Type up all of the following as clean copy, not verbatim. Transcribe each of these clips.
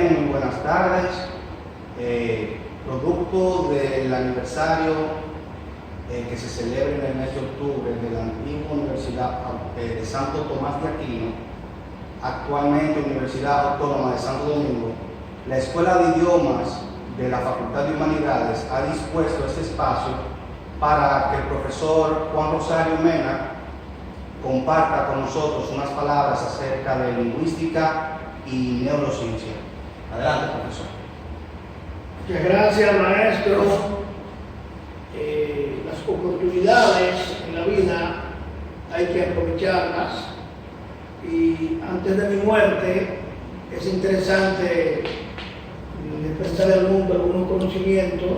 Bien, muy buenas tardes. Producto del aniversario que se celebra en el mes de octubre de la antigua Universidad de Santo Tomás de Aquino, actualmente Universidad Autónoma de Santo Domingo, la Escuela de Idiomas de la Facultad de Humanidades ha dispuesto este espacio para que el profesor Juan Rosario Mena comparta con nosotros unas palabras acerca de lingüística y neurociencia. Adelante, profesor. Muchas gracias, maestro. Las oportunidades en la vida hay que aprovecharlas, y antes de mi muerte es interesante despertar al mundo algunos conocimientos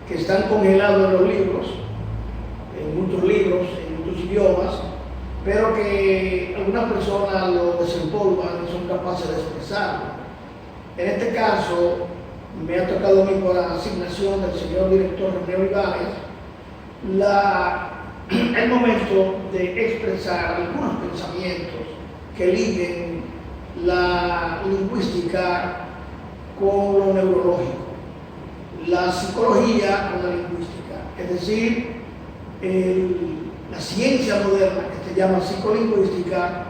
que están congelados en los libros, en muchos idiomas, pero que algunas personas lo desempolvan y son capaces de expresarlo. En este caso, me ha tocado a mí por la asignación del señor director René Olivares el momento de expresar algunos pensamientos que liguen la lingüística con lo neurológico, la psicología con la lingüística, es decir, la ciencia moderna que se llama psicolingüística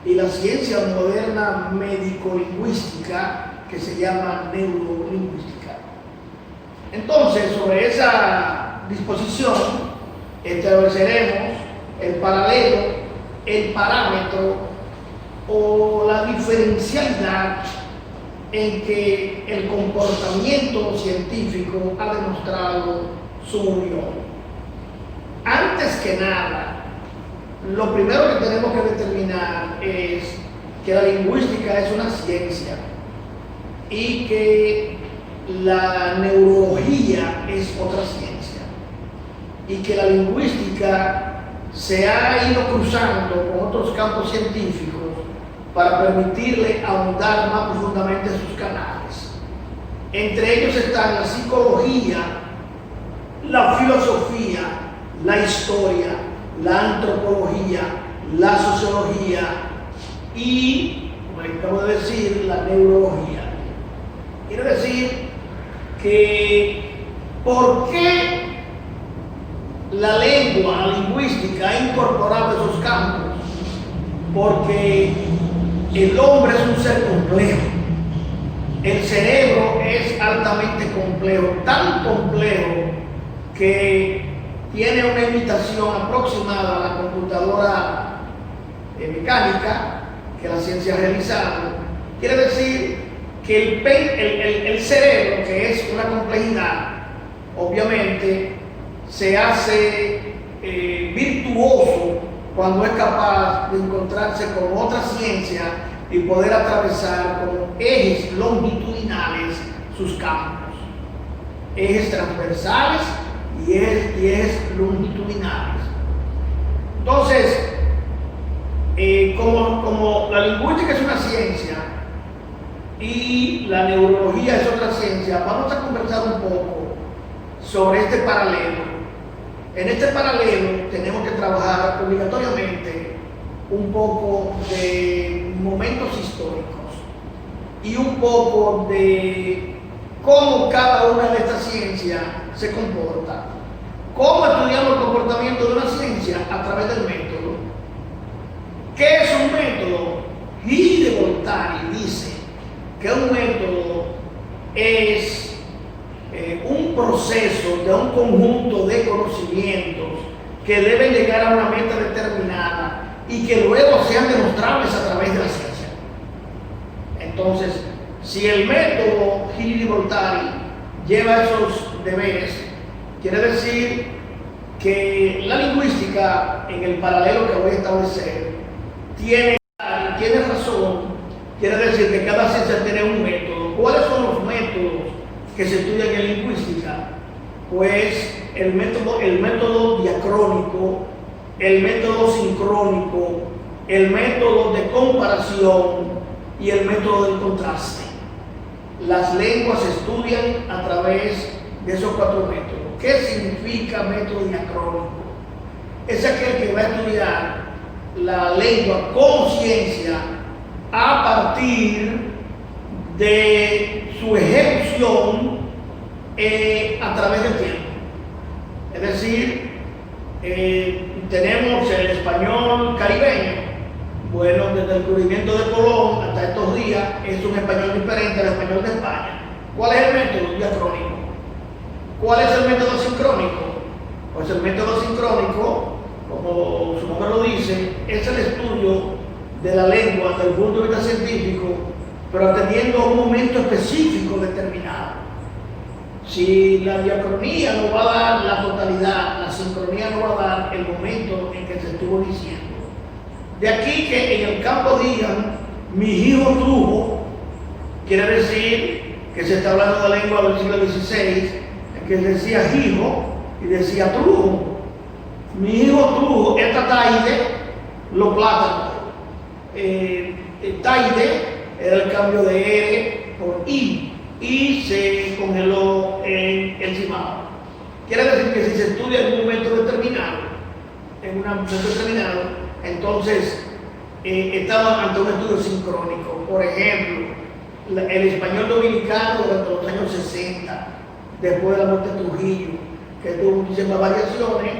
y la ciencia moderna médico-lingüística que se llama neurolingüística. Entonces, sobre esa disposición estableceremos el paralelo, el parámetro o la diferencialidad en que el comportamiento científico ha demostrado su unión. Antes que nada, lo primero que tenemos que determinar es que la lingüística es una ciencia y que la neurología es otra ciencia, y que la lingüística se ha ido cruzando con otros campos científicos para permitirle ahondar más profundamente sus canales. Entre ellos están la psicología, la filosofía, la historia, la antropología, la sociología y, como le acabo de decir, la neurología. Quiero decir que ¿por qué la lengua, la lingüística ha incorporado esos campos? Porque el hombre es un ser complejo. El cerebro es altamente complejo, tan complejo que tiene una imitación aproximada a la computadora mecánica que la ciencia ha realizado. Quiere decir que el cerebro, que es una complejidad, obviamente se hace virtuoso cuando es capaz de encontrarse con otra ciencia y poder atravesar como ejes longitudinales sus campos, ejes transversales y ejes longitudinales. Entonces, como la lingüística es una ciencia y la neurología es otra ciencia, vamos a conversar un poco sobre este paralelo. En este paralelo tenemos que trabajar obligatoriamente un poco de momentos históricos y un poco de cómo cada una de estas ciencias se comporta. ¿Cómo estudiamos el comportamiento de una ciencia? A través del método. ¿Qué es un método? Gilles de Voltaire dice que un método es un proceso de un conjunto de conocimientos que deben llegar a una meta determinada y que luego sean demostrables a través de la ciencia. Entonces, si el método Gilles de Voltaire lleva esos deberes, quiere decir que la lingüística, en el paralelo que voy a establecer, tiene razón. Quiere decir que cada ciencia tiene un método. ¿Cuáles son los métodos que se estudian en lingüística? Pues el método diacrónico, el método sincrónico, el método de comparación y el método del contraste. Las lenguas se estudian a través de esos cuatro métodos. ¿Qué significa método diacrónico? Es aquel que va a estudiar la lengua como ciencia a partir de su ejecución a través del tiempo. Es decir, tenemos el español caribeño. Bueno, desde el descubrimiento de Colón hasta estos días es un español diferente al español de España. ¿Cuál es el método diacrónico? ¿Cuál es el método sincrónico? Pues el método sincrónico, como su nombre lo dice, es el estudio de la lengua desde el punto de vista científico, pero atendiendo a un momento específico determinado. Si la diacronía no va a dar la totalidad, la sincronía no va a dar el momento en que se estuvo diciendo. De aquí que en el campo digan, mi hijo trujo, quiere decir que se está hablando de la lengua del siglo XVI, en que decía hijo y decía trujo. Mi hijo trujo, esta taide, los plátanos. Taide era el cambio de R por I y se congeló en el cimado. Quiere decir que si se estudia en un momento determinado, entonces estamos ante un estudio sincrónico. Por ejemplo, el español dominicano durante los años 60, después de la muerte de Trujillo, que tuvo muchísimas variaciones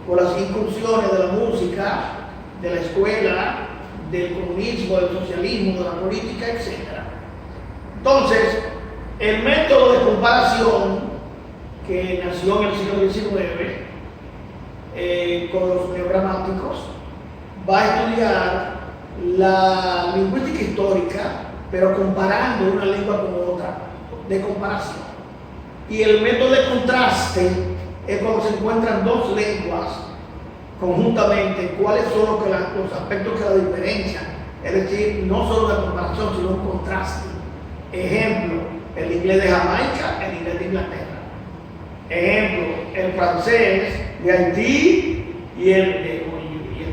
por las incursiones de la música, de la escuela, del comunismo, del socialismo, de la política, etc. Entonces, el método de comparación que nació en el siglo XIX con los neogramáticos va a estudiar la lingüística histórica, pero comparando una lengua con otra, de comparación. Y el método de contraste es cuando se encuentran dos lenguas conjuntamente, cuáles son los aspectos que la diferencian, es decir, no solo la comparación, sino un contraste. Ejemplo, el inglés de Jamaica, el inglés de Inglaterra. Ejemplo, el francés de Haití y el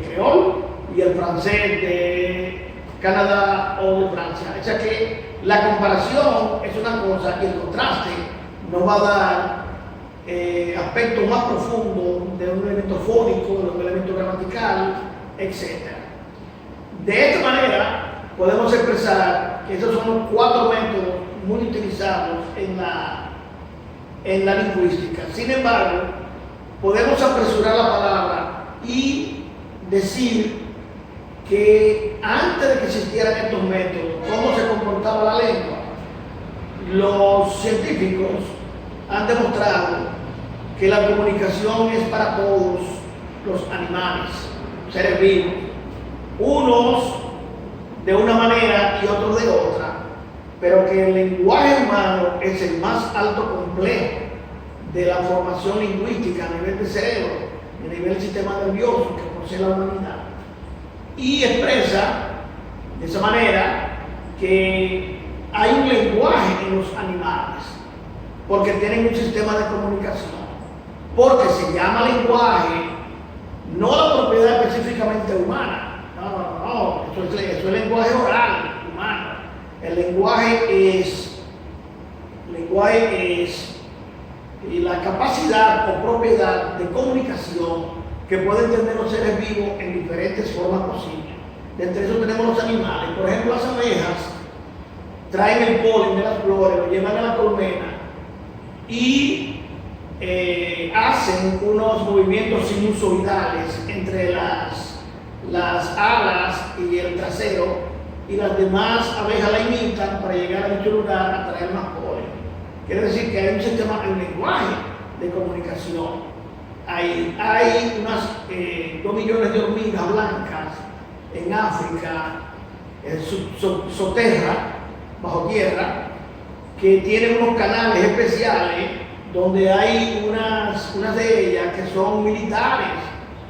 creol, y el francés de Canadá o de Francia. O sea que la comparación es una cosa y el contraste nos va a dar aspectos más profundos de un elemento fónico, de un elemento gramatical, etc. De esta manera podemos expresar que esos son los cuatro métodos muy utilizados en la lingüística. Sin embargo, podemos apresurar la palabra y decir que antes de que existieran estos métodos, ¿cómo se comportaba la lengua? Los científicos han demostrado que la comunicación es para todos los animales, seres vivos, unos de una manera y otros de otra, pero que el lenguaje humano es el más alto complejo de la formación lingüística a nivel de cerebro, a nivel del sistema nervioso que posee la humanidad, y expresa de esa manera que hay un lenguaje en los animales, porque tienen un sistema de comunicación, porque se llama lenguaje, no la propiedad específicamente humana, no, eso es lenguaje oral humano. El lenguaje es la capacidad o propiedad de comunicación que pueden tener los seres vivos en diferentes formas posibles. De entre eso tenemos los animales. Por ejemplo, las abejas traen el polen de las flores, lo llevan a la colmena y hacen unos movimientos sinusoidales entre las alas y el trasero, y las demás abejas la imitan para llegar a dicho lugar a traer más polen. Quiere decir que hay un sistema, un lenguaje de comunicación. Hay unas 2 millones de hormigas blancas en África, soterra, bajo tierra, que tienen unos canales especiales donde hay unas de ellas que son militares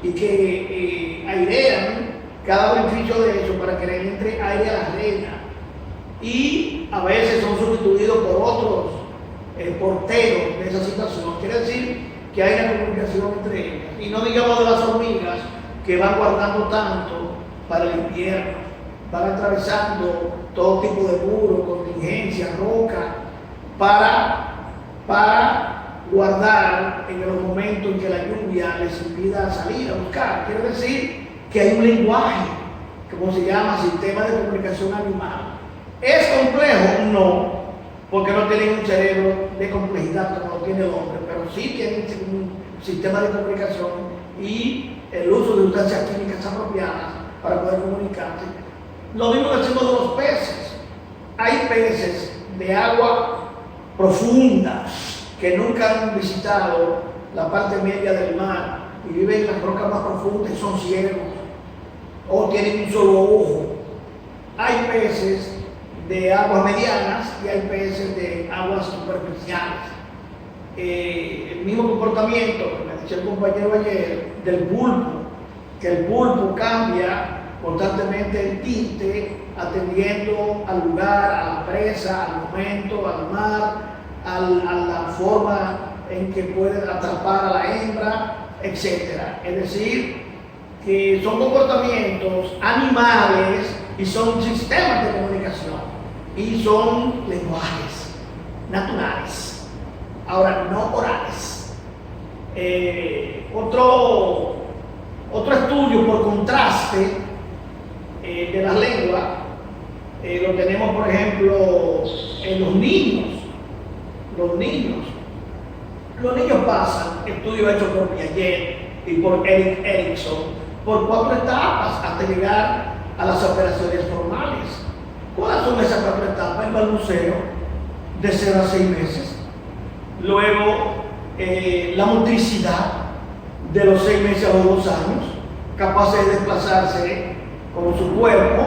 y que airean cada beneficio de eso para que le entre aire a la reina, y a veces son sustituidos por otros porteros de esa situación. Quiere decir que hay una comunicación entre ellas, y no digamos de las hormigas que van guardando tanto para el invierno, van atravesando todo tipo de muros, contingencias, rocas, para guardar en los momentos en que la lluvia les impida salir a buscar. Quiere decir que hay un lenguaje, como se llama sistema de comunicación animal, ¿Es complejo? No, porque no tienen un cerebro de complejidad como lo tiene el hombre, pero sí tienen un sistema de comunicación y el uso de sustancias químicas apropiadas para poder comunicarse. Lo mismo decimos de los peces. Hay peces de agua profunda que nunca han visitado la parte media del mar y viven en las rocas más profundas y son ciegos o tienen un solo ojo. Hay peces de aguas medianas y hay peces de aguas superficiales. El mismo comportamiento que me decía el compañero ayer del pulpo, que el pulpo cambia constantemente el tinte atendiendo al lugar, a la presa, al momento, al mar, a la forma en que puede atrapar a la hembra, etc. Es decir, que son comportamientos animales y son sistemas de comunicación y son lenguajes naturales, ahora no orales. Otro estudio por contraste de las lenguas lo tenemos, por ejemplo, en los niños. Los niños pasan, estudio hecho por Piaget y por Erik Erikson, por 4 etapas hasta llegar a las operaciones formales. ¿Cuáles son esas 4 etapas? El balbuceo, de 0 a 6 meses. Luego, la motricidad, de los 6 meses a los 2 años, capaces de desplazarse con su cuerpo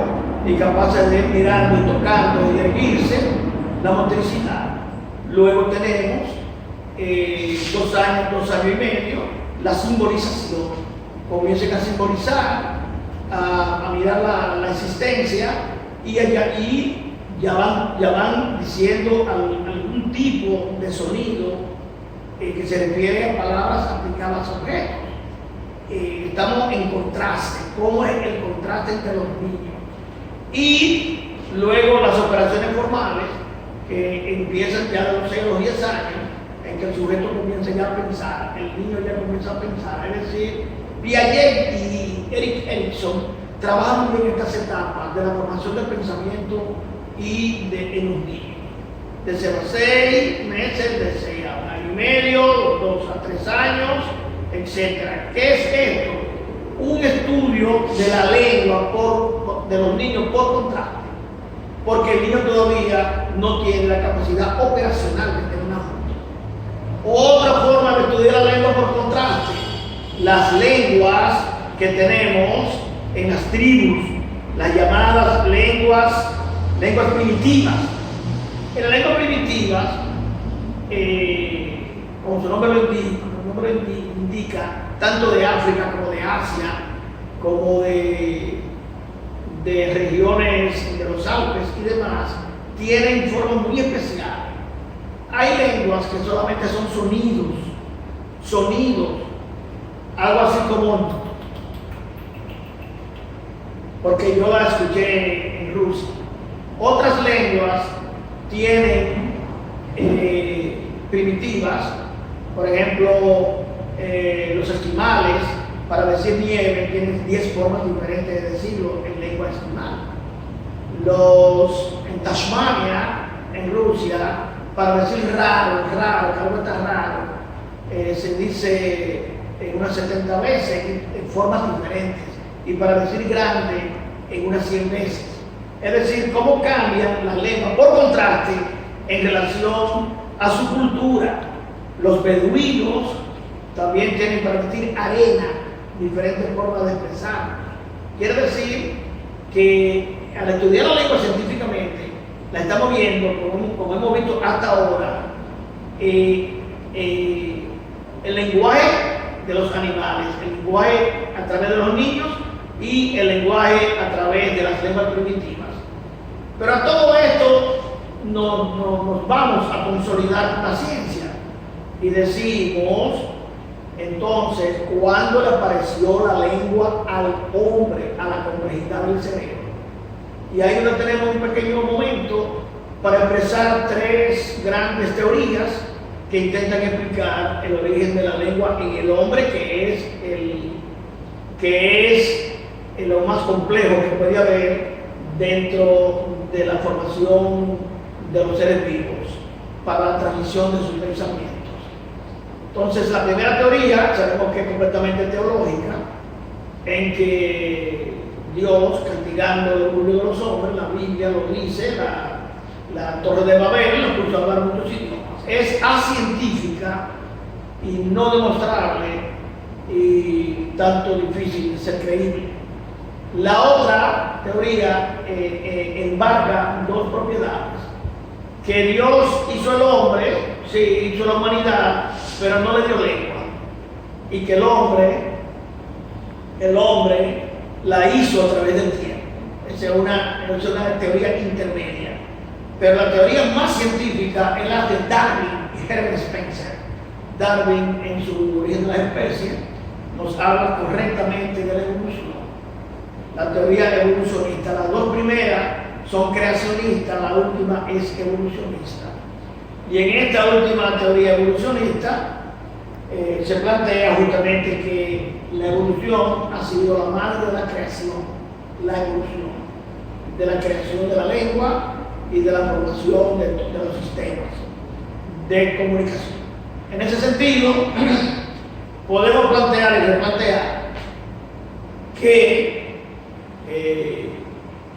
y capaces de ir mirando y tocando y erguirse, la motricidad. Luego tenemos 2 años, 2 años y medio, la simbolización. Comiencen a simbolizar, a mirar la existencia y ya van diciendo algún tipo de sonido que se refiere a palabras aplicadas a objetos. Estamos en contraste. ¿Cómo es el contraste entre los niños? Y luego las operaciones formales que empiezan ya de los 6 a los 10 años, en que el sujeto comienza ya a pensar, el niño ya comienza a pensar. Es decir, Piaget y Erik Erikson trabajan muy bien estas etapas de la formación del pensamiento y en los niños. De 0 a 6 meses, de 6 a 1 año y medio, 2 a 3 años, etc. ¿Qué es esto? Un estudio de la lengua de los niños por contraste, porque el niño todavía no tiene la capacidad operacional de tener una foto. Otra forma de estudiar la lengua por contraste, las lenguas que tenemos en las tribus, las llamadas lenguas primitivas. En las lenguas primitivas, como su nombre lo indica, tanto de África como de Asia, como de regiones de los Alpes y demás, tienen formas muy especiales. Hay lenguas que solamente son sonidos, algo así como, porque yo la escuché en Rusia. Otras lenguas tienen primitivas, por ejemplo, los esquimales, para decir nieve, tienen 10 formas diferentes de decirlo en lengua esquimal. En Tasmania, en Rusia, para decir raro, que algo está raro, se dice unas 70 veces en formas diferentes, y para decir grande en unas 100 veces. Es decir, cómo cambian las lenguas por contraste en relación a su cultura. Los beduinos también tienen para decir arena diferentes formas de expresar. Quiere decir que al estudiar la lengua científicamente, la estamos viendo, como hemos visto hasta ahora, el lenguaje de los animales, el lenguaje a través de los niños y el lenguaje a través de las lenguas primitivas. Pero a todo esto nos vamos a consolidar la ciencia y decimos, entonces, ¿cuándo le apareció la lengua al hombre, a la complejidad del cerebro? Y ahí donde tenemos un pequeño momento para expresar 3 grandes teorías que intentan explicar el origen de la lengua en el hombre, que es lo más complejo que puede haber dentro de la formación de los seres vivos para la transmisión de sus pensamientos. Entonces, la primera teoría, sabemos que es completamente teológica, en que Dios, castigando el orgullo de los hombres, la Biblia lo dice, la Torre de Babel, lo puso a hablar muchos idiomas. Es asientífica y no demostrable y tanto difícil de ser creíble. La otra teoría embarga dos propiedades: que Dios hizo al hombre, sí, hizo la humanidad, pero no le dio lengua, y que el hombre la hizo a través del tiempo. Esa es una teoría intermedia. Pero la teoría más científica es la de Darwin y Herbert Spencer. Darwin, en su Origen de las Especies, nos habla correctamente de la evolución. La teoría evolucionista, las dos primeras son creacionistas, la última es evolucionista. Y en esta última teoría evolucionista se plantea justamente que la evolución ha sido la madre de la creación, la evolución, de la creación de la lengua y de la formación de los sistemas de comunicación. En ese sentido, podemos plantear y replantear que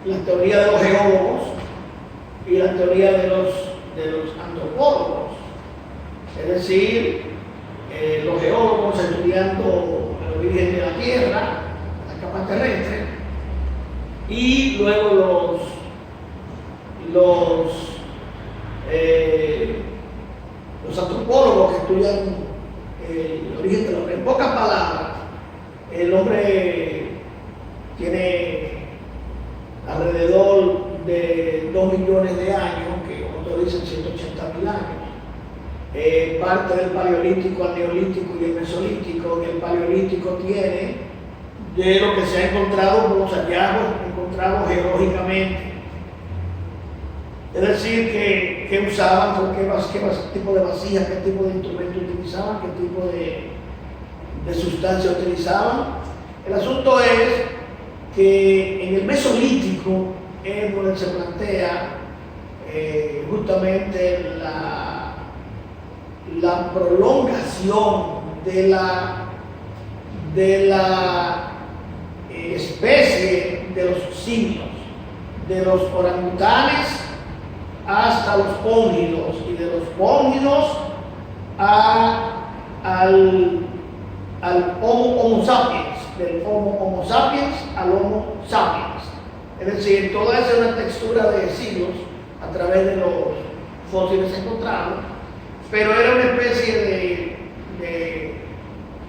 la teoría de los geólogos y la teoría de los antropólogos, es decir, los geólogos estudiando el origen de la Tierra, la capa terrestre, y luego los antropólogos que estudian el origen del hombre. En pocas palabras, el hombre tiene alrededor de 2 millones de años, que otros dicen 180.000 años. Parte del paleolítico al neolítico y el mesolítico. En el paleolítico tiene de lo que se ha encontrado por los hallazgos encontrados geológicamente. Es decir, que usaban, qué tipo de vasijas, qué tipo de instrumentos utilizaban, qué tipo de sustancia utilizaban. El asunto es que en el mesolítico es donde se plantea justamente la prolongación de la especie de los simios, de los orangutanes hasta los póngidos, y de los póngidos al Homo sapiens, del Homo sapiens al Homo sapiens. Es decir, toda esa es una textura de siglos a través de los fósiles encontrados, pero era una especie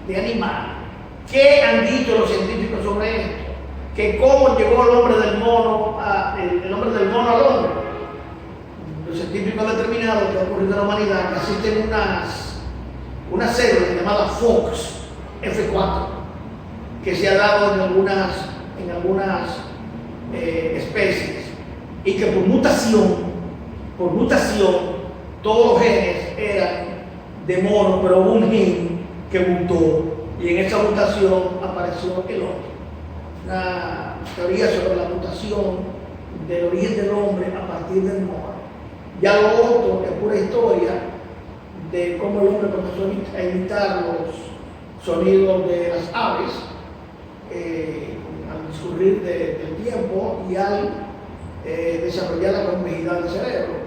de animal. ¿Qué han dicho los científicos sobre esto? Que cómo llegó el hombre del mono al hombre. Los científicos han determinado que ha ocurrido en la humanidad, que existen unas células llamadas FOX, F4, que se ha dado en algunas especies, y que por mutación, todos los genes eran de mono, pero hubo un gen que mutó, y en esa mutación apareció el hombre. Una teoría sobre la mutación del origen del hombre a partir del mono. Ya lo otro es pura historia de cómo el hombre comenzó a imitar los sonidos de las aves al discurrir del tiempo y al desarrollar la complejidad del cerebro.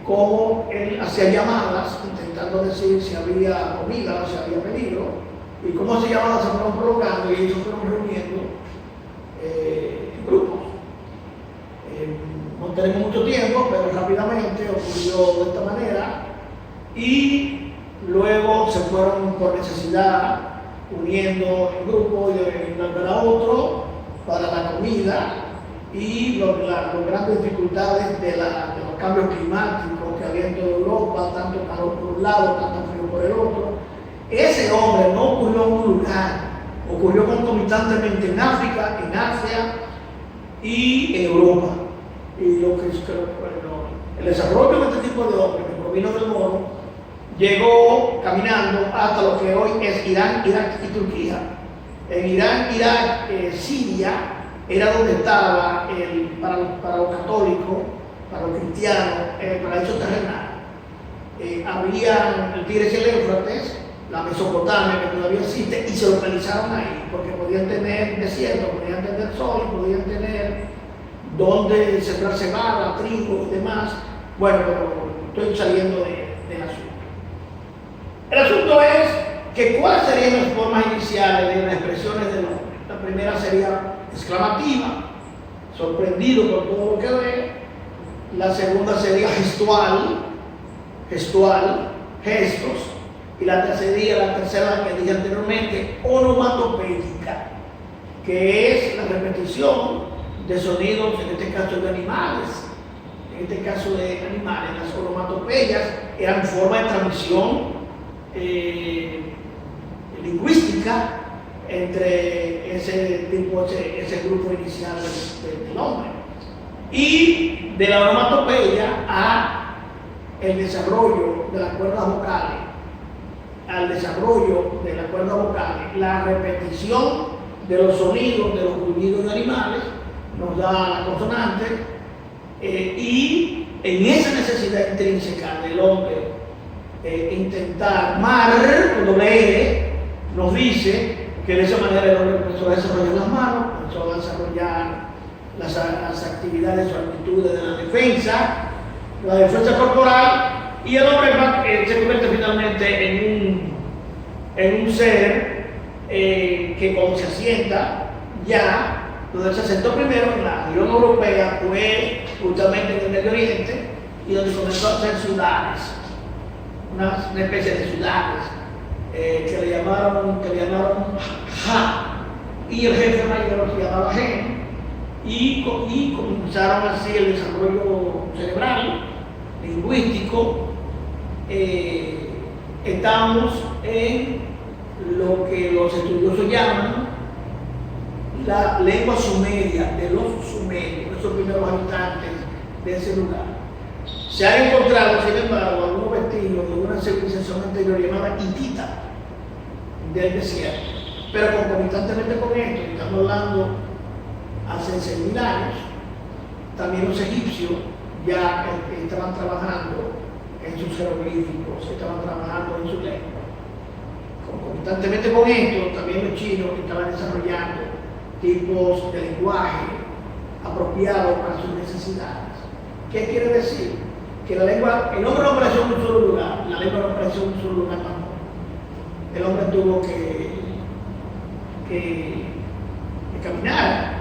Cómo él hacía llamadas intentando decir si había comida o si había peligro, y cómo esas llamadas se fueron prolongando y ellos se fueron reuniendo en grupos. No tenemos mucho tiempo, pero rápidamente ocurrió de esta manera, y luego se fueron por necesidad uniendo en grupos y de uno a otro para la comida, y las grandes dificultades de los cambios climáticos que había en toda Europa, tanto calor por un lado, tanto frío por el otro. Ese hombre no ocurrió en un lugar, ocurrió concomitantemente en África, en Asia y en Europa. Y el desarrollo de este tipo de hombre que provino del mono llegó caminando hasta lo que hoy es Irán, Irak y Turquía. En Irán, Irak, Siria era donde estaba, para los católicos, para los cristianos, el paraíso terrenal. Había el Tigris y el Éufrates, la Mesopotamia, que todavía existe, y se localizaron ahí, porque podían tener desierto, podían tener sol, podían tener donde sembrar cebada, trigo y demás. Bueno, pero estoy saliendo del asunto. El asunto es que cuáles serían las formas iniciales de las expresiones del hombre. La primera sería exclamativa, sorprendido por todo lo que ve. La segunda sería gestual, gestos. Y la tercera que dije anteriormente, onomatopéyica, que es la repetición de sonidos, en este caso de animales. En este caso de animales, las onomatopeyas eran forma de transmisión lingüística entre ese grupo inicial del hombre. Y de la onomatopeya a el desarrollo de las cuerdas vocales, la repetición de los sonidos, de los gruñidos de animales, nos da la consonante, y en esa necesidad intrínseca del hombre intentar con doble R, nos dice que de esa manera el hombre comenzó a desarrollar las manos, comenzó a desarrollar las actividades o actitudes de la defensa corporal, y el hombre se convierte finalmente en un ser que cuando se asienta ya, donde se asentó primero en la Unión Europea, fue justamente en el Medio Oriente, y donde comenzó a hacer ciudades, una especie de ciudades que le llamaron Ja, y el jefe mayor se llamaba Gen, y comenzaron así el desarrollo cerebral, lingüístico. Estamos en lo que los estudiosos llaman la lengua sumeria, de los sumerios, esos primeros habitantes de ese lugar. Se han encontrado, sin embargo, algunos vestigios de una civilización anterior llamada hitita del desierto. Pero concomitantemente con esto, estamos hablando hace 6.000 años, también los egipcios ya estaban trabajando en sus jeroglíficos, estaban trabajando en su lengua. Concomitantemente con esto, también los chinos estaban desarrollando tipos de lenguaje apropiados para sus necesidades. ¿Qué quiere decir? Que el hombre no apareció en un solo lugar, la lengua no apareció en un solo lugar tampoco. El hombre tuvo que caminar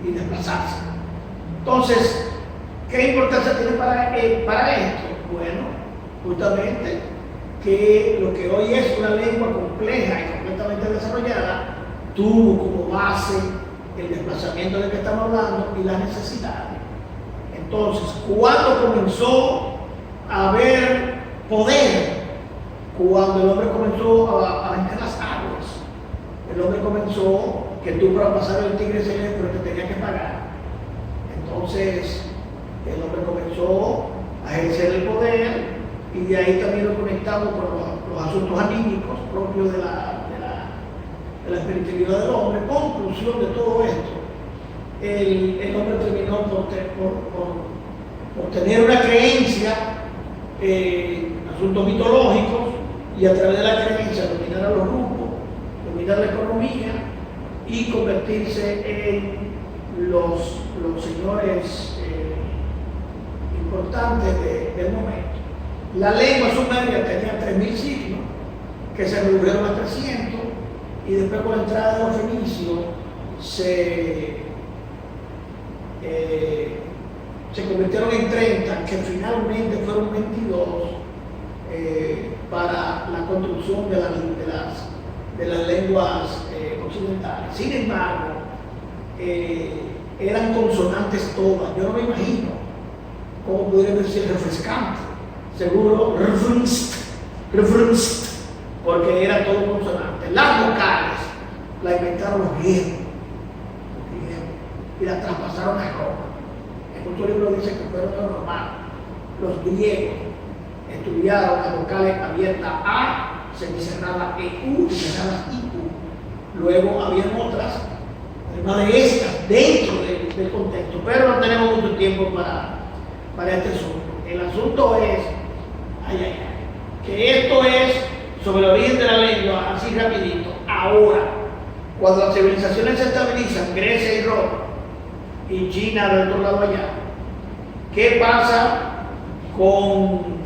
y desplazarse. Entonces, ¿qué importancia tiene para esto? Bueno, justamente que lo que hoy es una lengua compleja y completamente desarrollada tuvo como base el desplazamiento del que estamos hablando y las necesidades. Entonces, ¿cuándo comenzó a haber poder? Cuando el hombre comenzó a vender las aguas. El hombre comenzó que tú para pasar el Tigris y el Éufrates te tenías que pagar. Entonces, el hombre comenzó a ejercer el poder, y de ahí también lo conectamos con los asuntos anímicos propios de la espiritualidad del hombre. Conclusión de todo esto, el hombre terminó por tener una creencia en asuntos mitológicos, y a través de la creencia dominar a los grupos, dominar la economía y convertirse en los señores importantes del momento. La lengua sumeria tenía 3.000 signos que se redujeron a 300, y después con la entrada de los fenicios se convirtieron en 30, que finalmente fueron 22 para la construcción de las lenguas occidentales. Sin embargo, eran consonantes todas. Yo no me imagino cómo pudiera decir refrescante. Seguro, referenced, porque era todo consonante. Las vocales las inventaron los griegos, y las traspasaron a Roma. En muchos libros dice que fueron los romanos. Los griegos estudiaron las vocales abiertas A, semicerrada EU y cerradas IU. Luego habían otras, una de estas dentro del contexto, pero no tenemos mucho tiempo para este asunto. El asunto es, que esto es sobre el origen de la lengua, así rapidito. Ahora, cuando las civilizaciones se estabilizan, Grecia y Roma, y China del otro lado allá, ¿qué pasa con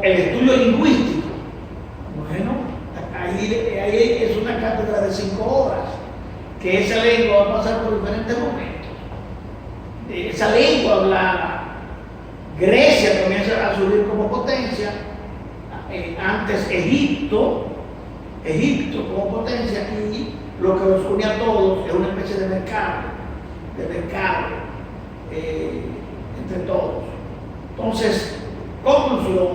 el estudio lingüístico? Bueno, ahí es una cátedra de 5 horas, que esa lengua va a pasar por diferentes momentos. Esa lengua hablada, Grecia comienza a subir como potencia, antes Egipto como potencia, y lo que los une a todos es una especie de mercado entre todos. Entonces, conclusión: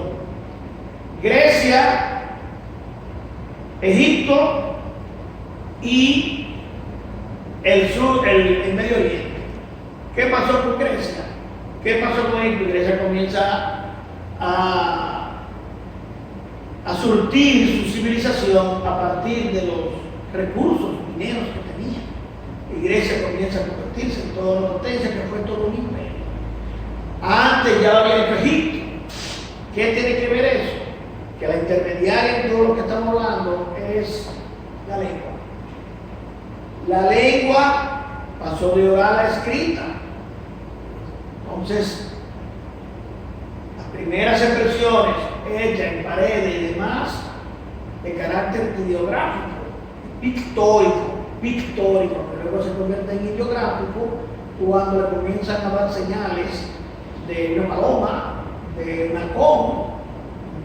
Grecia, Egipto y el sur, el Medio Oriente. ¿Qué pasó con Grecia? ¿Qué pasó con Egipto? Grecia comienza a surtir su civilización a partir de los recursos mineros que tenía. Y Grecia comienza a convertirse en toda la potencia que fue todo un imperio. Antes ya había hecho Egipto. ¿Qué tiene que ver eso? Que la intermediaria en todo lo que estamos hablando es la lengua. La lengua pasó de oral a escrita. Entonces, las primeras expresiones hechas en paredes y demás, de carácter ideográfico, pictórico, que luego se convierte en ideográfico cuando le comienzan a dar señales de una paloma, de un halcón,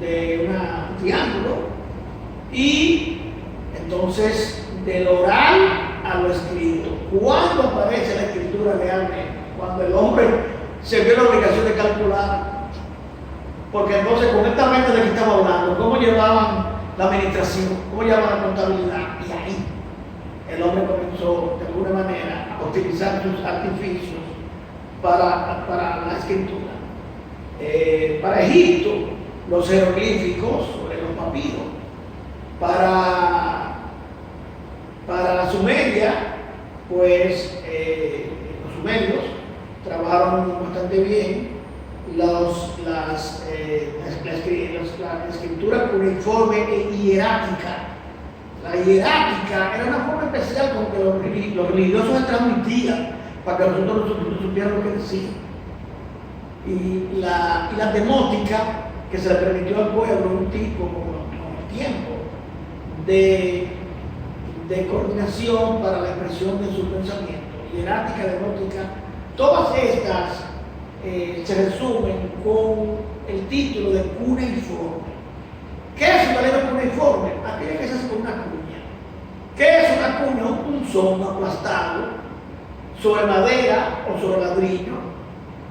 de un triángulo, y entonces del oral a lo escrito. ¿Cuándo aparece la escritura realmente? Cuando el hombre se vio la obligación de calcular. Porque entonces, con esta mente de que estamos hablando, ¿cómo llevaban la administración? ¿Cómo llevaban la contabilidad? Y ahí el hombre comenzó, de alguna manera, a utilizar sus artificios para la escritura. Para Egipto, los jeroglíficos sobre los papiros. Para la Sumeria, pues los sumerios trabajaron bastante bien la escritura cuneiforme e hierática. La hierática era una forma especial con que los religiosos se transmitían para que nosotros no supiéramos lo que decían. Y la demótica, que se le permitió al pueblo un tipo con el tiempo de coordinación para la expresión de su pensamiento. Hierática, demótica, todas estas se resumen con el título de cuneiforme. ¿Qué es una lengua cuneiforme? Aquella que se hace con una cuña. ¿Qué es una cuña? Un punzón aplastado sobre madera o sobre ladrillo,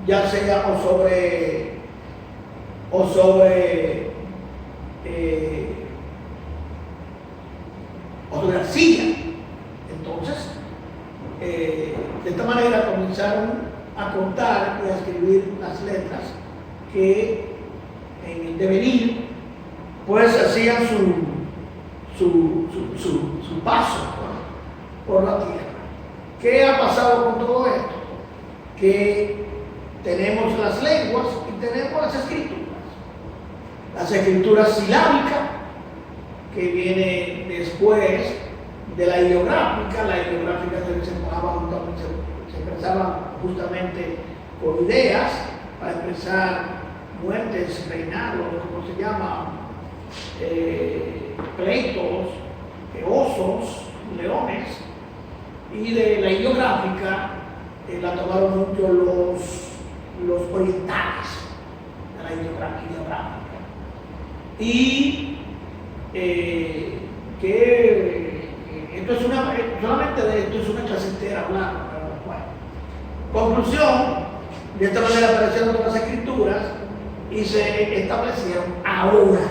ya sea o sobre arcilla. Entonces, de esta manera comenzaron a contar y a escribir las letras que en el devenir pues hacían su paso por la tierra. ¿Qué ha pasado con todo esto? Que tenemos las lenguas y tenemos las escrituras. Las escrituras silábicas, que viene después de la ideográfica. La ideográfica se expresaba justamente con ideas para expresar muertes, reinados, como se llama, pleitos, osos, leones. Y de la ideográfica la tomaron mucho los orientales de la ideográfica. Y que esto es solamente de esto es una clase entera hablando. Conclusión: de esta manera aparecieron las escrituras y se establecieron ahora.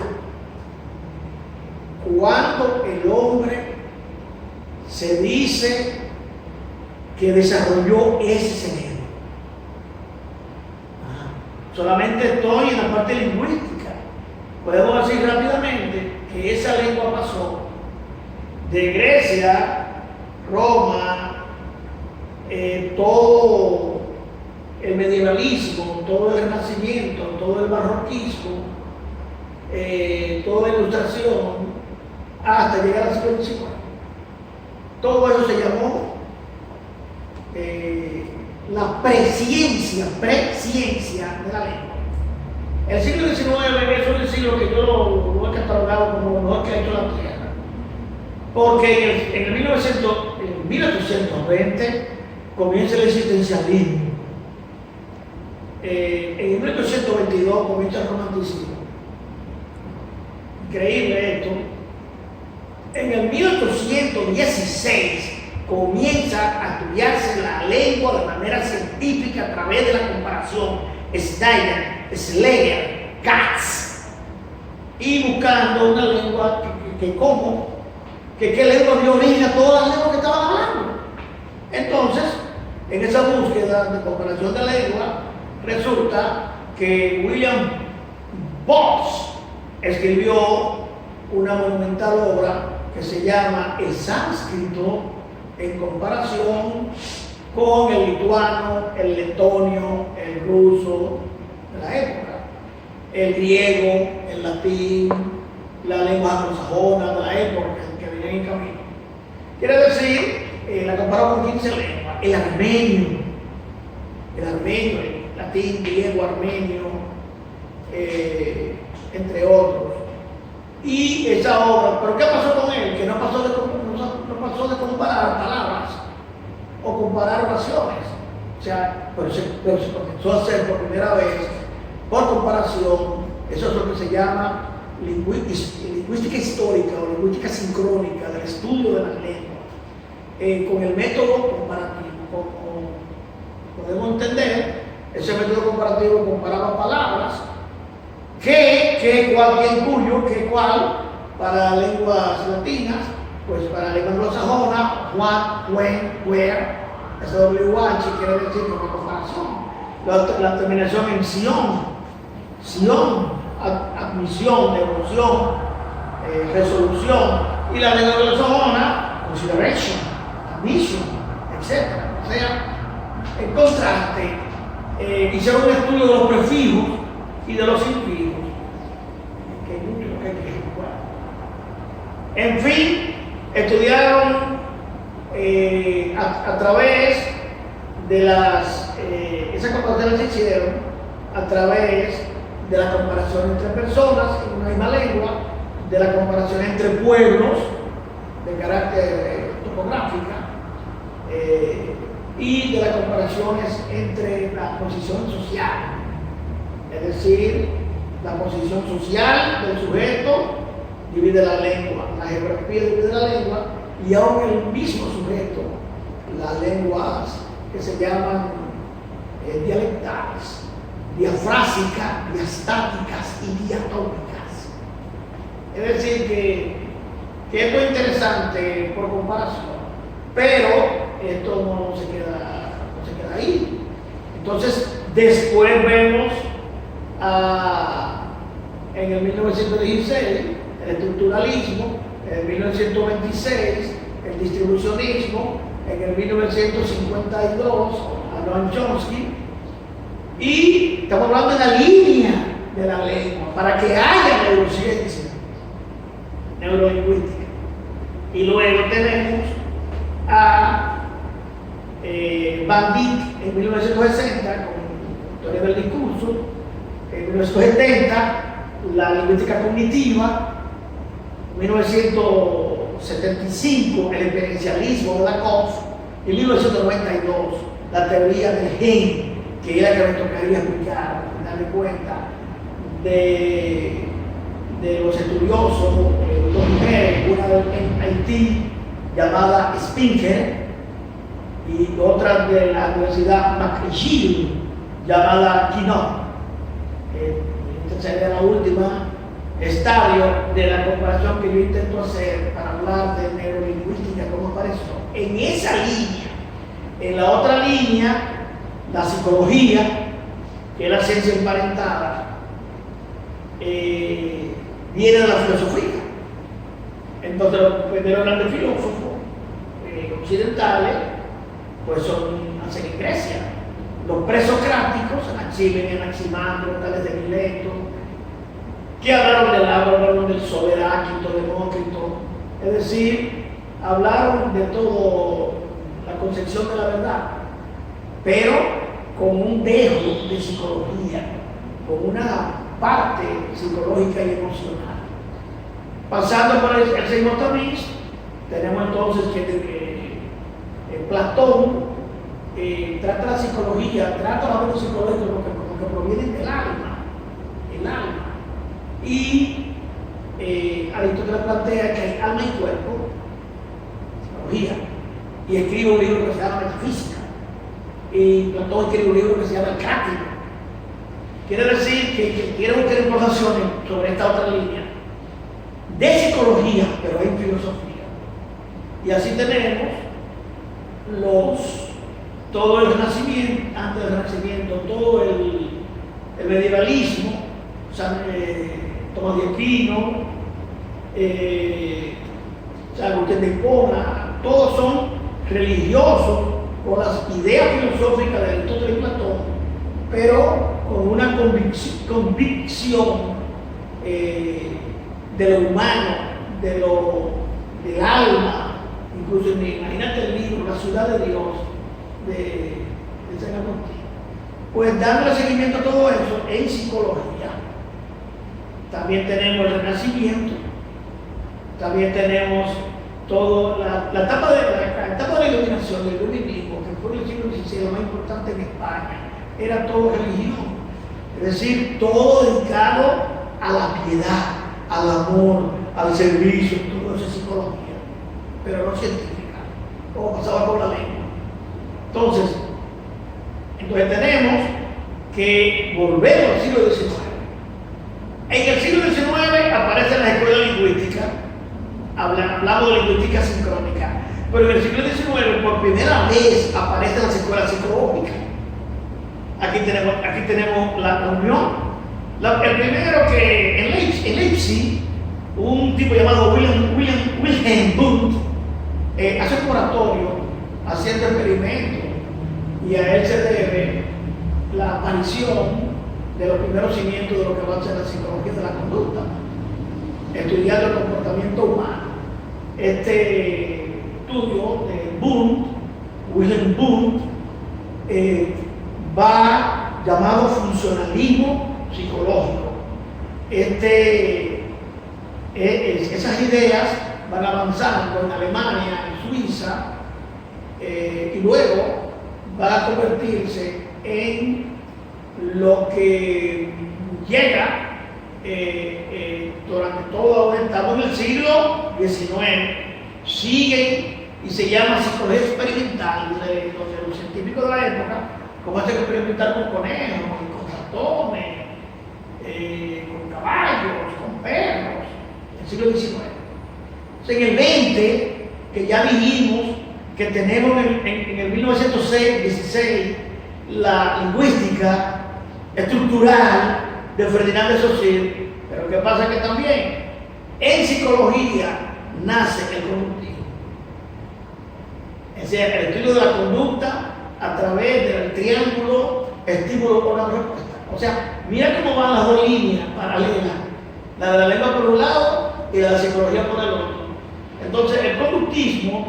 Cuando el hombre se dice que desarrolló ese cerebro. Solamente estoy en la parte lingüística. Podemos decir rápidamente que esa lengua pasó de Grecia, Roma, todo el medievalismo, todo el renacimiento, todo el barroquismo, toda la ilustración, hasta llegar al siglo XIX. Todo eso se llamó la presciencia de la lengua. El siglo XIX es un siglo que yo lo he catalogado como lo mejor que ha hecho la Tierra, porque en el 1820 comienza el existencialismo, en el 1822 comienza el romanticismo. Increíble esto. En el 1816 comienza a estudiarse la lengua de manera científica a través de la comparación Steiner, Schleyer, Katz, y buscando una lengua qué lengua dio origen a todas las lenguas que estaban hablando. Entonces, en esa búsqueda de comparación de lengua, resulta que William Bos escribió una monumental obra que se llama El sánscrito en comparación con el lituano, el letonio, el ruso de la época, el griego, el latín, la lengua anglosajona de la época que venían en camino. Quiere decir, la comparó con 15 lenguas, el armenio, el latín, griego, armenio, entre otros. Y esa obra, ¿pero qué pasó con él? Que no pasó de comparar palabras o comparar oraciones. O sea, pero se comenzó a hacer por primera vez, por comparación, eso es lo que se llama lingüística histórica o lingüística sincrónica, del estudio de las lenguas, con el método comparativo. Como podemos entender, ese método comparativo comparaba palabras cuál para lenguas latinas, pues para la lengua anglosajona, what, when, where, SWH quiere decir como comparación. La terminación en Sion, admisión, devolución, resolución, y la lengua anglosajona, consideration, admission, etc. O sea, en contraste, hicieron un estudio de los prefijos y de los infijos. En fin, estudiaron a través de esas comparaciones se hicieron a través de la comparación entre personas en una misma lengua, de la comparación entre pueblos de carácter topográfica y de las comparaciones entre la posición social, es decir, la posición social del sujeto divide la lengua, la geografía divide la lengua, y aún el mismo sujeto, las lenguas que se llaman dialectales, diafrásicas, diastáticas y diatónicas. Es decir, que esto es interesante por comparación, pero esto no se queda ahí. Entonces, después vemos en el 1916 el estructuralismo, en el 1926 el distribucionismo, en el 1952 a Noam Chomsky, y estamos hablando de la línea de la lengua para que haya neurociencia, neurolingüística. Y luego tenemos a Van Dijk en 1960 con teoría del discurso, en 1970 la lingüística cognitiva, 1975 el experiencialismo de Lakoff, y 1992 la teoría del gen, que es la que me tocaría explicar, darle cuenta de los estudiosos, dos mujeres, una en Haití llamada Spinker y otra de la Universidad McGill llamada Quinault. Esta sería la última estadio de la comparación que yo intento hacer para hablar de neurolingüística, como apareció en esa línea. En la otra línea, la psicología, que es la ciencia emparentada, viene de la filosofía. Entonces, los primeros grandes filósofos occidentales, pues hacen en Grecia. Los presocráticos, Anaxímenes, Anaximandro, Tales de Mileto, que hablaron del agua, hablaron del sol, Heráclito, Demócrito, es decir, hablaron de todo la concepción de la verdad, pero con un dejo de psicología, con una parte psicológica y emocional. Pasando por el Señor Tamís, tenemos entonces que Platón trata la psicología, trata los hábitos psicológicos como que provienen del alma, el alma. Y Aristóteles plantea que hay alma y cuerpo, psicología, y escribe un libro que se llama Metafísica. Y Platón escribe un libro que se llama El Crático. Quiere decir que quiere buscar informaciones sobre esta otra línea de psicología, pero en filosofía. Y así tenemos todo el Renacimiento, antes del Renacimiento, todo el medievalismo, Tomás de Aquino, San Agustín de Hipona, todos son religiosos con las ideas filosóficas de Aristóteles y Platón, pero con una convicción de lo humano, del alma. Incluso imagínate el libro La ciudad de Dios de San Agustín. Pues dándole seguimiento a todo eso en psicología. También tenemos el Renacimiento, también tenemos toda la etapa de la iluminación, del iluminismo, que fue en el siglo XVI, lo más importante en España, era todo religión, es decir, todo dedicado a la piedad, al amor, al servicio, todo eso es psicología, pero no científica, como pasaba con la lengua. Entonces tenemos que volver al siglo XIX. En el siglo XIX aparecen las escuelas lingüísticas, hablamos de lingüística sincrónica, pero en el siglo XIX por primera vez aparecen las escuelas psicológicas. Aquí tenemos la unión. El primero que en Leipzig, un tipo llamado Wilhelm Wundt hace un oratorio haciendo experimentos, y a él se debe la aparición de los primeros cimientos de lo que va a ser la psicología de la conducta, estudiando el comportamiento humano. Este estudio de Wilhelm Wundt, va llamado funcionalismo psicológico. Esas ideas van avanzando en Alemania, en Suiza, y luego va a convertirse en lo que llega durante todo, estamos en el siglo XIX, siguen y se llama psicología experimental, donde los científicos de la época comienzan a experimentar con conejos, con ratones, con caballos, con perros, en el siglo XIX. En el XX, que ya dijimos que tenemos en el 1916 la lingüística estructural de Ferdinand de Saussure, pero ¿qué pasa? Que también en psicología nace el conductismo, es decir, el estudio de la conducta a través del triángulo estímulo-órgano-respuesta. O sea, mira cómo van las dos líneas paralelas, la de la lengua por un lado y la de la psicología por el otro. Entonces, el conductismo,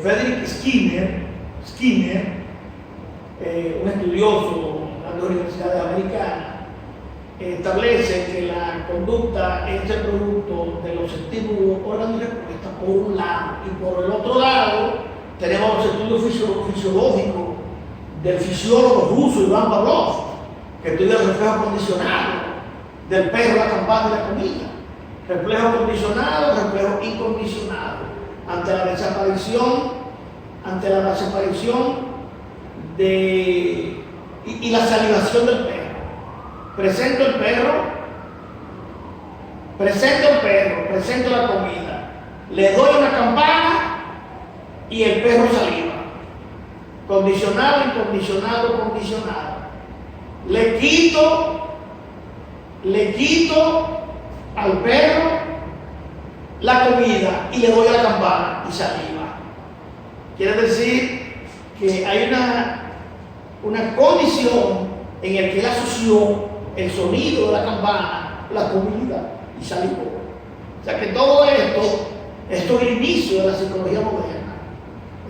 Friedrich Skinner, un estudioso de las universidades americanas, establece que la conducta es el producto de los estímulos, órganos y respuesta por un lado, y por el otro lado tenemos los estudios fisiológicos del fisiólogo ruso Iván Pavlov, que estudia el reflejo condicionado del perro, la campana y la comida. Reflejo condicionado, reflejo incondicionado. Ante la desaparición y la salivación del perro. Presento el perro, presento la comida, le doy una campana y el perro saliva. Condicionado, incondicionado, condicionado. Le quito al perro la comida y le doy a la campana y saliva. Quiere decir que hay una condición en la que él asoció el sonido de la campana, la comida y salivó. O sea que todo esto es el inicio de la psicología moderna.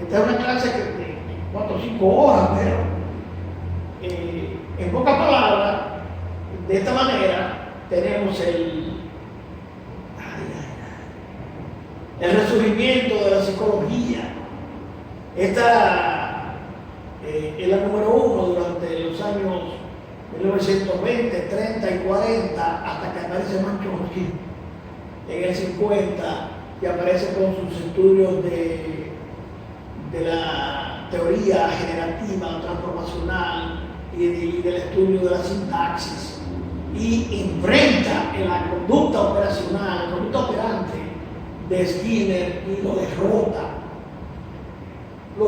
Esta es una clase que de 4 o 5 horas, pero en pocas palabras, de esta manera tenemos el resurgimiento de la psicología. Esta es la número 1 durante los años 1920, 30 y 40, hasta que aparece Chomsky en el 50, que aparece con sus estudios de la teoría generativa transformacional y del estudio de la sintaxis, y enfrenta en la conducta operacional, la conducta operante de Skinner, y lo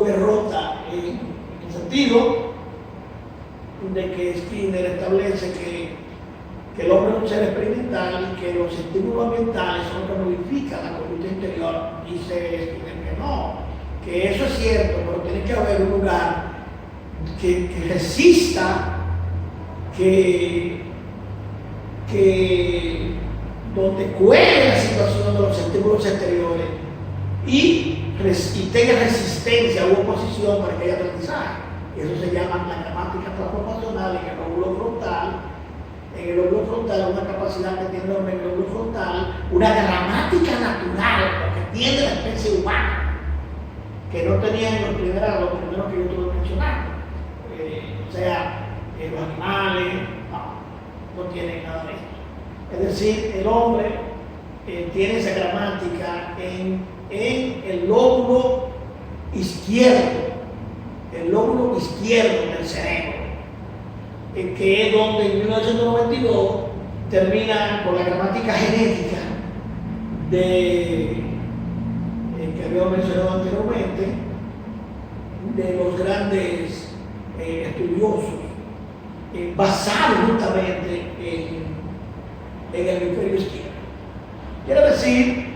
derrota en el sentido de que Skinner establece que el hombre es un ser experimental y que los estímulos ambientales son los que modifican la conducta interior. Dice Skinner que no, que eso es cierto, pero tiene que haber un lugar que resista, donde cuele la situación de los estímulos exteriores y tenga resistencia u oposición para que haya aprendizaje. Eso se llama la gramática transformacional en el lóbulo frontal. En el lóbulo frontal, una capacidad que tiene el hombre en el lóbulo frontal, una gramática natural que tiene la especie humana, que no tenían los primeros que yo estuve mencionando. O sea, los animales no tienen nada de esto. Es decir, el hombre tiene esa gramática en el lóbulo izquierdo, del cerebro, que es donde en 1992 termina con la gramática genética que habíamos mencionado anteriormente, de los grandes estudiosos, basados justamente en el hemisferio izquierdo. Quiere decir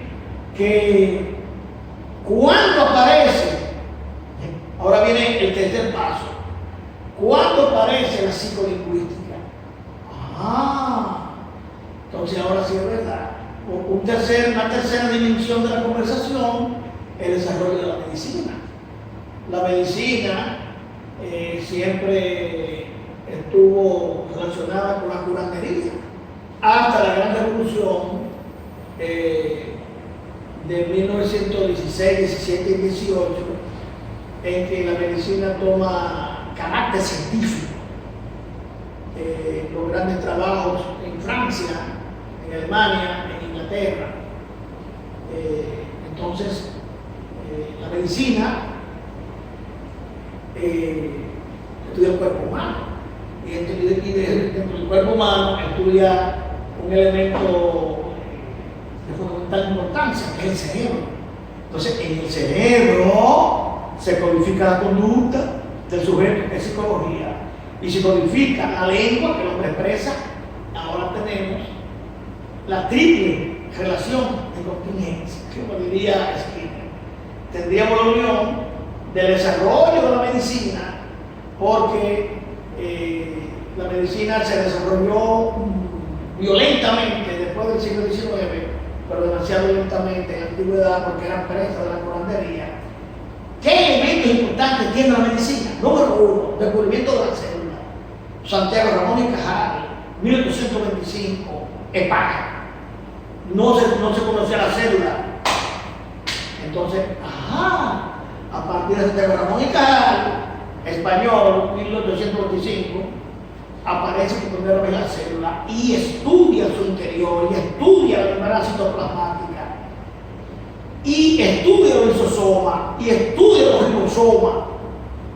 que cuando aparece, ahora viene el tercer paso, cuando aparece la psicolingüística, entonces ahora sí es verdad, una tercera dimensión de la conversación, el desarrollo de la medicina. La medicina siempre estuvo relacionada con la curandería, hasta la gran revolución de 1916, 17 y 18, en que la medicina toma carácter científico. Los grandes trabajos en Francia, en Alemania, en Inglaterra. Entonces, la medicina estudia el cuerpo humano, y dentro del cuerpo humano estudia un elemento de fundamental importancia, que es el cerebro. Entonces, en el cerebro se codifica la conducta del sujeto, que es psicología, y se codifica la lengua que el hombre expresa. Ahora tenemos la triple relación de contingencia, como diría Skinner. Tendríamos la unión del desarrollo de la medicina, porque la medicina se desarrolló violentamente después del siglo XIX, pero demasiado lentamente en la antigüedad, porque era presa de la curandería. ¿Qué elementos importantes tiene la medicina? Número 1, descubrimiento de la célula. Santiago Ramón y Cajal, 1825, España. No se conocía la célula. Entonces, a partir de Santiago Ramón y Cajal, español, 1825, aparece por primera vez la célula y estudia su interior, y estudia la membrana citoplasmática, y estudia los lisosomas, y estudia los ribosomas,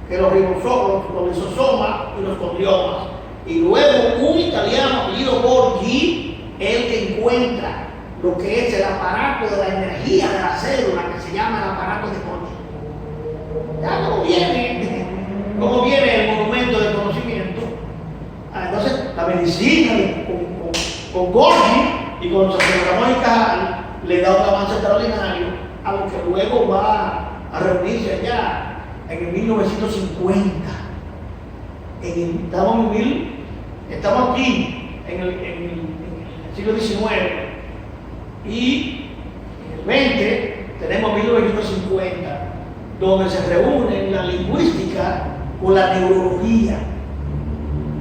que los lisosomas y los condriomas. Y luego un italiano apellido Golgi, el que encuentra lo que es el aparato de la energía de la célula, que se llama el aparato de Golgi. Ya cómo viene el monumento del conocimiento. Entonces, la medicina con Golgi y con Santiago Ramón y Cajal le le da un avance extraordinario a lo que luego va a reunirse allá en el 1950. Estamos aquí en el siglo XIX y en el 20 tenemos 1950, donde se reúnen la lingüística con la neurología,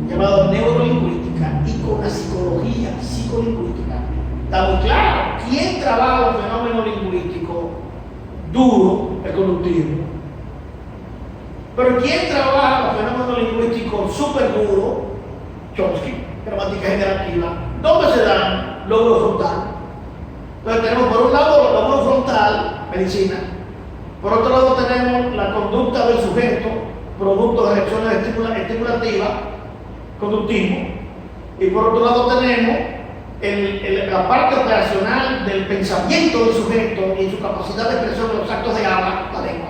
llamada neurolingüística, y con la psicología, psicolingüística. Está muy claro, ¿quién trabaja los fenómenos lingüísticos duro? El conductismo. Pero ¿quién trabaja los fenómenos lingüísticos súper duros? Chomsky, gramática generativa. ¿Dónde se dan? Lóbulo frontal. Entonces tenemos por un lado el lóbulo frontal, medicina. Por otro lado tenemos la conducta del sujeto, producto de reacciones estimulativas, conductismo. Y por otro lado tenemos la parte operacional del pensamiento del sujeto y su capacidad de expresión de los actos de habla, la lengua.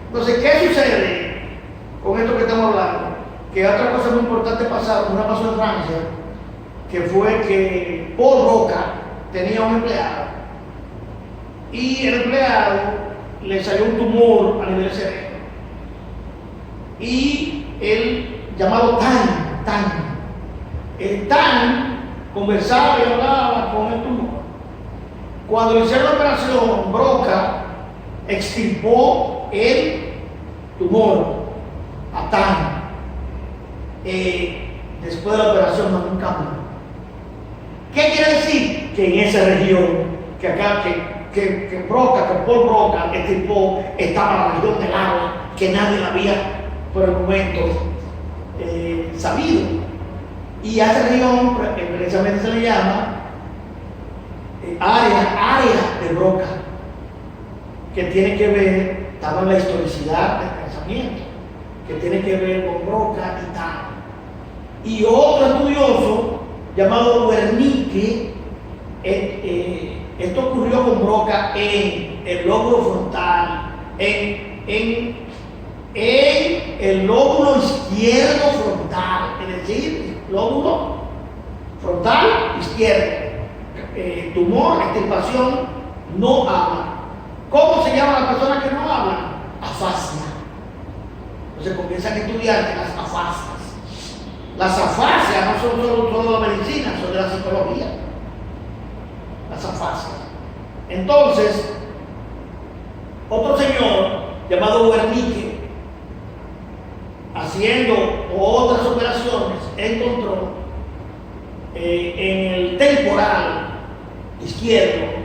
Entonces, ¿qué sucede con esto que estamos hablando? Que otra cosa muy importante pasó en Francia, que fue que Paul Broca tenía un empleado y el empleado le salió un tumor a nivel del cerebro y él, llamado Tan conversaba y hablaba con el tumor. Cuando le hicieron la operación, Broca extirpó el tumor a Tan. Después de la operación no hubo un cambio. ¿Qué quiere decir? Que en esa región que Paul Broca extirpó estaba la región del agua, que nadie la había por el momento sabido. Y a esa región precisamente se le llama área de Broca, que tiene que ver, estaba en la historicidad del pensamiento, que tiene que ver con Broca y tal. Y otro estudioso llamado Wernicke, esto ocurrió con Broca en el lóbulo frontal, en el lóbulo izquierdo frontal, es decir, lóbulo frontal izquierdo. Tumor, extirpación, no habla. ¿Cómo se llama la persona que no habla? Afasia. Entonces comienzan a estudiar las afasias. Las afasias no son solo de la medicina, son de la psicología. Las afasias. Entonces, otro señor llamado Wernicke, haciendo otras operaciones, encontró en el temporal izquierdo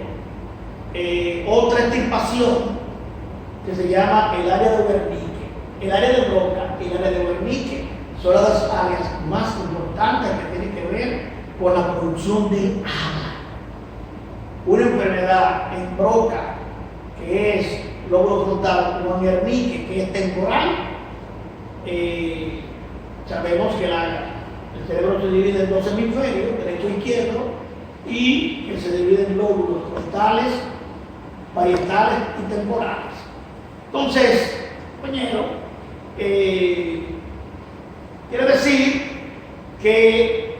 otra extirpación que se llama el área de Wernicke. El área de Broca y el área de Wernicke son las dos áreas más importantes que tienen que ver con la producción de habla. Una enfermedad en Broca, que es lóbulo frontal, o en Wernicke, que es temporal. Sabemos que el cerebro se divide en dos hemisferios, derecho e izquierdo, y que se divide en lóbulos frontales, parietales y temporales. Entonces, compañero, quiere decir que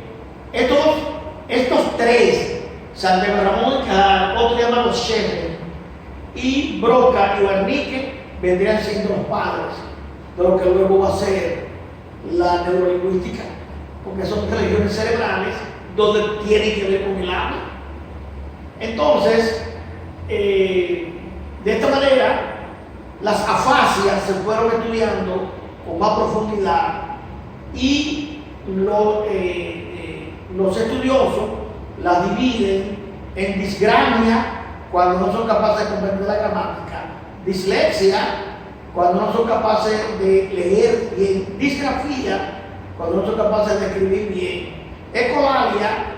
estos tres, Santiago Ramón y Cajal, otros llamados Scherer, y Broca y Wernicke, vendrían siendo los padres de lo que luego va a ser la neurolingüística, porque son regiones cerebrales donde tiene que ver con el habla. Entonces, de esta manera, las afasias se fueron estudiando con más profundidad y los estudiosos las dividen en disgramia, cuando no son capaces de comprender la gramática, dislexia, cuando no son capaces de leer bien, disgrafía, cuando no son capaces de escribir bien, ecolalia,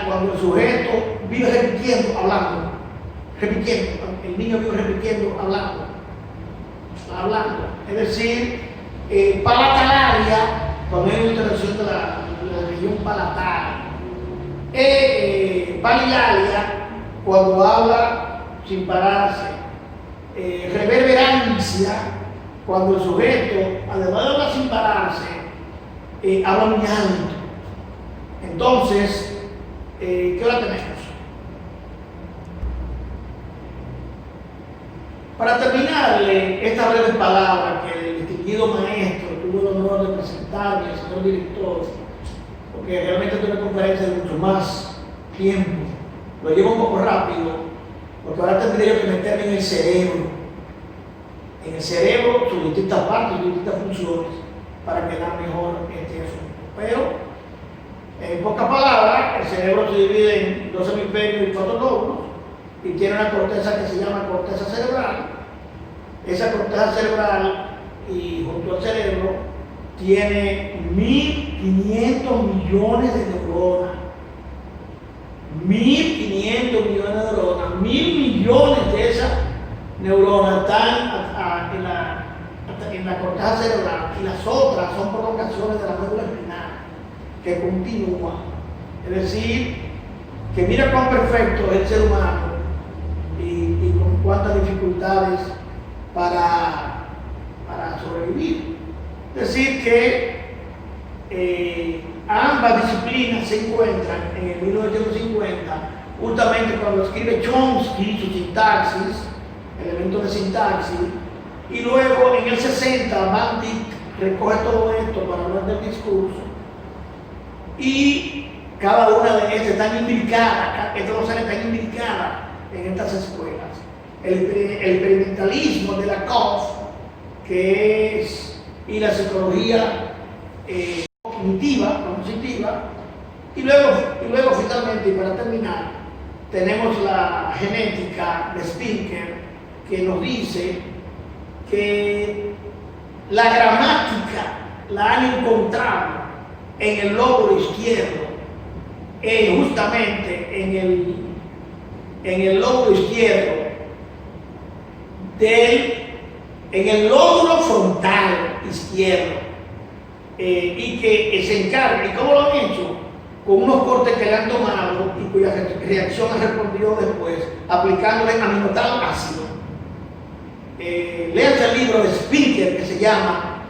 cuando el sujeto vive repitiendo, hablando, el niño vive repitiendo, hablando, es decir, palatalaria, cuando hay una interacción de la región palatal, palilalia, cuando habla sin pararse, reverberancia, cuando el sujeto, además de hablar sin pararse, habla muy alto. Entonces, ¿Qué hora tenemos? Para terminarle esta breve palabra que el distinguido maestro tuvo el honor de presentarme, el señor director, porque realmente es una conferencia de mucho más tiempo, lo llevo un poco rápido, porque ahora tendría que meterme en el cerebro, sus distintas partes, sus distintas funciones, para quedar mejor este asunto. Pero, en pocas palabras, el cerebro se divide en 2 hemisferios y 4 lóbulos, y tiene una corteza que se llama corteza cerebral. Esa corteza cerebral, y junto al cerebro, tiene 1.500 millones de neuronas. 1.500 millones de neuronas. 1.000 millones de esas neuronas están en la corteza cerebral, y las otras son prolongaciones de la médula espinal que continúa. Es decir, que mira cuán perfecto es el ser humano y con cuántas dificultades para sobrevivir. Es decir, que ambas disciplinas se encuentran en el 1950, justamente cuando escribe Chomsky su sintaxis, elementos de sintaxis, y luego en el 60 Bantic recoge todo esto para hablar del discurso, y cada una de estas están imbricadas, estas dos áreas están imbricadas en estas escuelas. El experimentalismo de Lakoff, que es, y la psicología cognitiva, positiva, y luego finalmente, y para terminar, tenemos la genética de Spinker, que nos dice que la gramática la han encontrado en el lóbulo izquierdo, justamente en el lóbulo izquierdo, en el lóbulo frontal izquierdo, y que se encarga. ¿Y cómo lo han hecho? Con unos cortes que le han tomado y cuya reacción ha respondido después, aplicándole aminoácido. Lean el libro de Spinker que se llama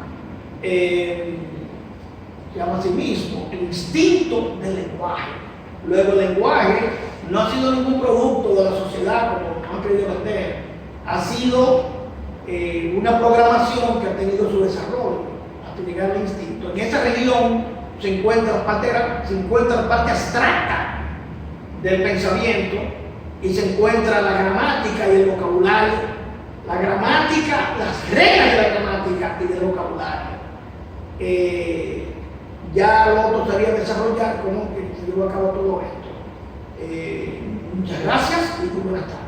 a sí mismo El instinto del lenguaje. Luego, el lenguaje no ha sido ningún producto de la sociedad como han querido vender, ha sido una programación que ha tenido su desarrollo hasta llegar al instinto. En esta región se encuentra la parte abstracta del pensamiento, y se encuentra la gramática y el vocabulario. La gramática, las reglas de la gramática y del vocabulario. Ya lo otro sería desarrollar cómo que se llevó a cabo todo esto. Muchas gracias y muy buenas tardes.